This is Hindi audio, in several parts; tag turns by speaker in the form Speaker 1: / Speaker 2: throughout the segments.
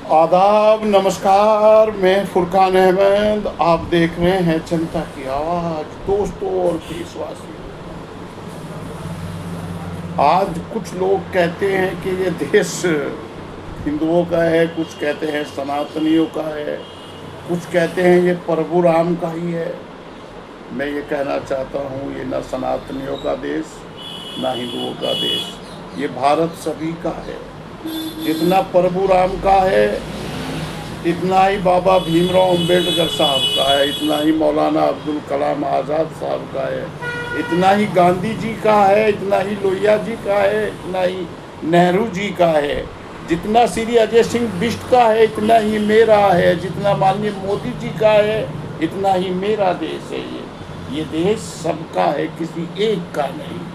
Speaker 1: आदाब, नमस्कार। मैं फुरकान अहमद, आप देख रहे हैं जनता की आवाज़। दोस्तों और देशवासियों, आज कुछ लोग कहते हैं कि ये देश हिंदुओं का है, कुछ कहते हैं सनातनियों का है, कुछ कहते हैं ये प्रभु राम का ही है। मैं ये कहना चाहता हूँ, ये ना सनातनियों का देश, ना हिंदुओं का देश, ये भारत सभी का है। जितना प्रभु राम का है, इतना ही बाबा भीमराव अंबेडकर साहब का है, इतना ही मौलाना अब्दुल कलाम आज़ाद साहब का है, इतना ही गांधी जी का है, इतना ही लोहिया जी का है, इतना ही नेहरू जी का है, जितना श्री अजय सिंह बिष्ट का है, इतना ही मेरा है, जितना माननीय मोदी जी का है, इतना ही मेरा देश है। ये देश सबका है, किसी एक का नहीं है।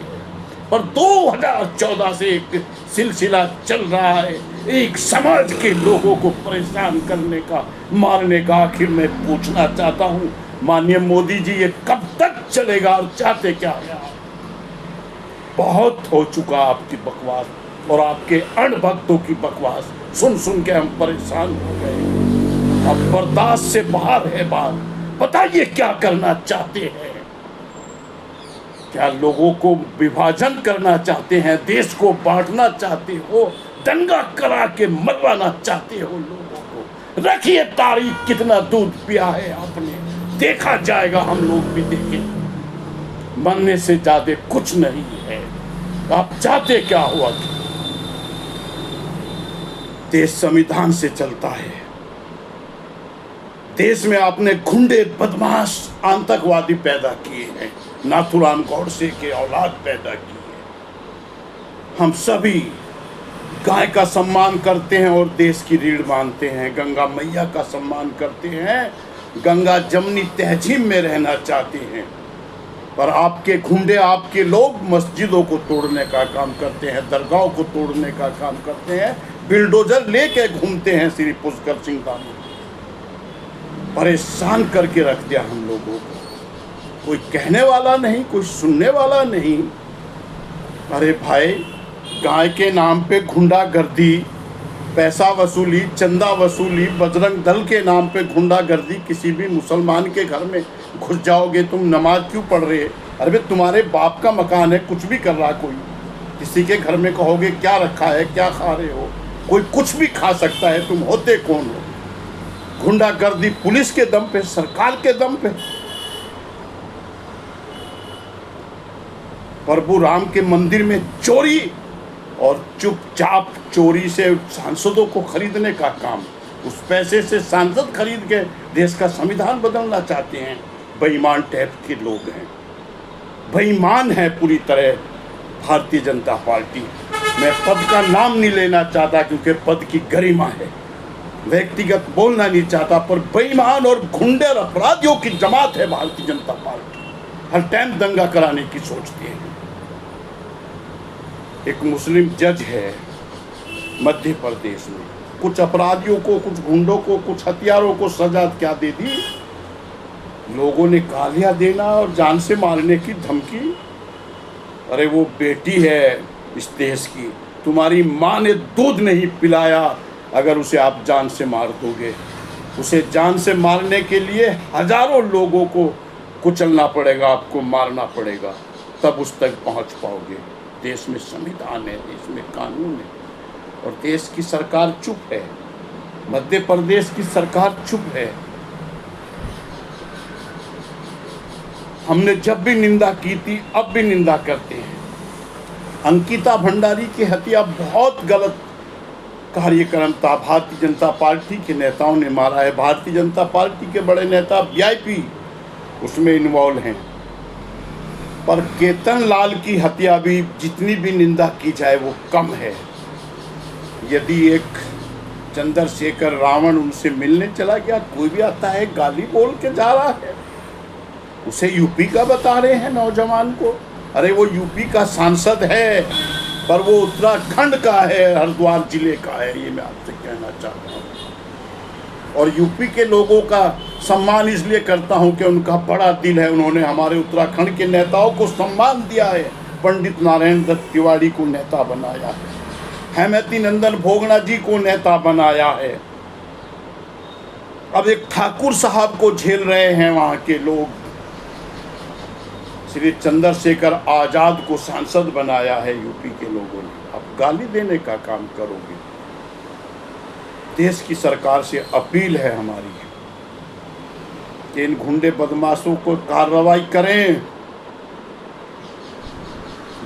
Speaker 1: पर 2014 से एक सिलसिला चल रहा है, एक समाज के लोगों को परेशान करने का, मारने का। आखिर मैं पूछना चाहता हूँ, माननीय मोदी जी, ये कब तक चलेगा और चाहते क्या है आप? बहुत हो चुका आपकी बकवास और आपके अणभक्तों की बकवास सुन सुन के हम परेशान हो गए। अब बर्दाश्त से बाहर है बात। बताइए क्या करना चाहते हैं? क्या लोगों को विभाजन करना चाहते हैं? देश को बांटना चाहते हो? दंगा करा के मरवाना चाहते हो लोगों को? रखिए तारीख, कितना दूध पिया है आपने, देखा जाएगा, हम लोग भी देखें। मरने से ज्यादा कुछ नहीं है। आप चाहते क्या हुआ? देश संविधान से चलता है। देश में आपने गुंडे, बदमाश, आतंकवादी पैदा किए हैं, नाथुराम गौडसे के औलाद पैदा की है। हम सभी गाय का सम्मान करते हैं और देश की रीढ़ मानते हैं। गंगा मैया का सम्मान करते हैं, गंगा जमनी तहजीब में रहना चाहते हैं। पर आपके गुंडे, आपके लोग मस्जिदों को तोड़ने का काम करते हैं, दरगाहों को तोड़ने का काम करते हैं, बिल्डोजर लेके घूमते हैं। श्री पुष्कर सिंह धामी परेशान करके रख दिया हम लोगों को। कोई कहने वाला नहीं, कोई सुनने वाला नहीं। अरे भाई, गाय के नाम पे गुंडागर्दी, पैसा वसूली, चंदा वसूली, बजरंग दल के नाम पे गुंडागर्दी। किसी भी मुसलमान के घर में घुस जाओगे, तुम नमाज क्यों पढ़ रहे? अरे भाई, तुम्हारे बाप का मकान है, कुछ भी कर रहा कोई। किसी के घर में कहोगे क्या रखा है, क्या खा रहे हो? कोई कुछ भी खा सकता है। तुम होते कौन हो? गुंडागर्दी पुलिस के दम पे, सरकार के दम पे। प्रभु राम के मंदिर में चोरी और चुपचाप चोरी से सांसदों को खरीदने का काम। उस पैसे से सांसद खरीद के देश का संविधान बदलना चाहते हैं। बेईमान टाइप के लोग हैं, बेईमान है पूरी तरह भारतीय जनता पार्टी। मैं पद का नाम नहीं लेना चाहता क्योंकि पद की गरिमा है, व्यक्तिगत बोलना नहीं चाहता। पर बेईमान और गुंडे और अपराधियों की जमात है भारतीय जनता पार्टी। हर टाइम दंगा कराने की सोचती है। एक मुस्लिम जज है मध्य प्रदेश में, कुछ अपराधियों को, कुछ गुंडों को, कुछ हथियारों को सजा क्या दे दी? लोगों ने गालियां देना और जान से मारने की धमकी। अरे वो बेटी है इस देश की, तुम्हारी माँ ने दूध नहीं पिलाया, अगर उसे आप जान से मार दोगे। उसे जान से मारने के लिए हजारों लोगों को कुचलना पड़ेगा, आपको मारना पड़ेगा, तब उस तक पहुंच पाओगे। देश में संविधान है, देश में कानून है और देश की सरकार चुप है। मध्य प्रदेश की सरकार चुप है। हमने जब भी निंदा की थी, अब भी निंदा करते हैं। अंकिता भंडारी की हत्या बहुत गलत कार्यक्रम था। भारतीय जनता पार्टी के नेताओं ने मारा है। भारतीय जनता पार्टी के बड़े नेता वीआईपी उसमें इन्वॉल्व हैं। पर केतन लाल की हत्या भी, जितनी भी निंदा की जाए वो कम है। यदि एक चंद्रशेखर रावण उनसे मिलने चला गया, कोई भी आता है गाली बोल के जा रहा है, उसे यूपी का बता रहे हैं नौजवान को। अरे वो यूपी का सांसद है, पर वो उत्तराखंड का है, हरिद्वार जिले का है। ये मैं आपसे कहना चाहता हूँ। और यूपी के लोगों का सम्मान इसलिए करता हूं कि उनका बड़ा दिल है। उन्होंने हमारे उत्तराखंड के नेताओं को सम्मान दिया है। पंडित नारायण दत्त तिवारी को नेता बनाया है, हेमवती नंदन भोगना जी को नेता बनाया है, अब एक ठाकुर साहब को झेल रहे हैं वहाँ के लोग। श्री चंद्रशेखर आजाद को सांसद बनाया है यूपी के लोगों ने। अब गाली देने का काम करोगे। देश की सरकार से अपील है हमारी कि इन गुंडे बदमाशों को कार्रवाई करें।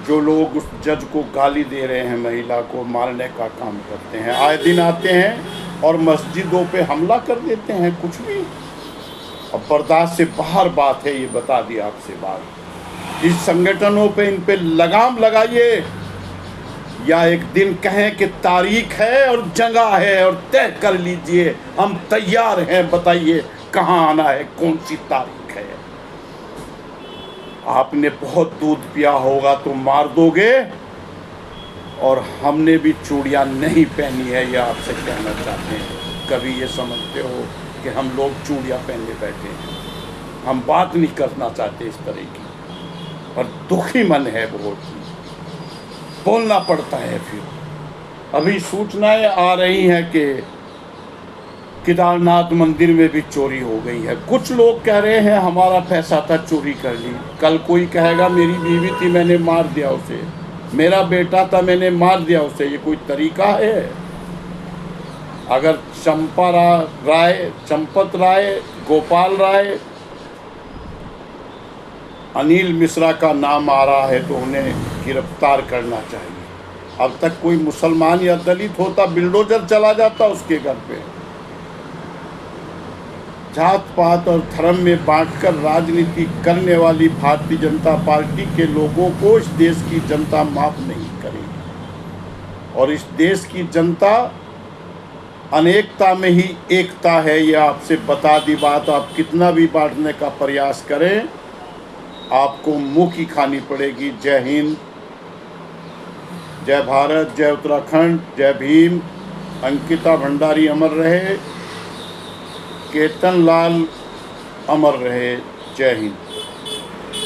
Speaker 1: जो लोग उस जज को गाली दे रहे हैं, महिला को मारने का काम करते हैं, आए दिन आते हैं और मस्जिदों पे हमला कर देते हैं, कुछ भी। अब बर्दाश्त से बाहर बात है, ये बता दिया आपसे बात। इस संगठनों पे, इन पे लगाम लगाइए, या एक दिन कहें कि तारीख है और जगह है और तय कर लीजिए, हम तैयार हैं, बताइए कहाँ आना है, कौन सी तारीख है। आपने बहुत दूध पिया होगा तो मार दोगे, और हमने भी चूड़ियाँ नहीं पहनी है, यह आपसे कहना चाहते हैं। कभी ये समझते हो कि हम लोग चूड़ियाँ पहने बैठे हैं? हम बात नहीं करना चाहते इस तरह की, और दुखी मन है बहुत, बोलना पड़ता है। फिर अभी सूचनाएं आ रही हैं कि केदारनाथ मंदिर में भी चोरी हो गई है। कुछ लोग कह रहे हैं हमारा पैसा था, चोरी कर ली। कल कोई कहेगा मेरी बीवी थी, मैंने मार दिया उसे, मेरा बेटा था, मैंने मार दिया उसे। ये कोई तरीका है? अगर चंपत राय, गोपाल राय, अनिल मिश्रा का नाम आ रहा है तो उन्हें गिरफ्तार करना चाहिए। अब तक कोई मुसलमान या दलित होता, बिल्डोजर चला जाता उसके घर पे। जात पात और धर्म में बांटकर राजनीति करने वाली भारतीय जनता पार्टी के लोगों को इस देश की जनता माफ नहीं करेगी। और इस देश की जनता अनेकता में ही एकता है, यह आपसे बता दी बात। आप कितना भी बांटने का प्रयास करें, आपको मुंह की खानी पड़ेगी। जय हिंद, जय भारत, जय उत्तराखंड, जय भीम। अंकिता भंडारी अमर रहे, केतन लाल अमर रहे। जय हिंद।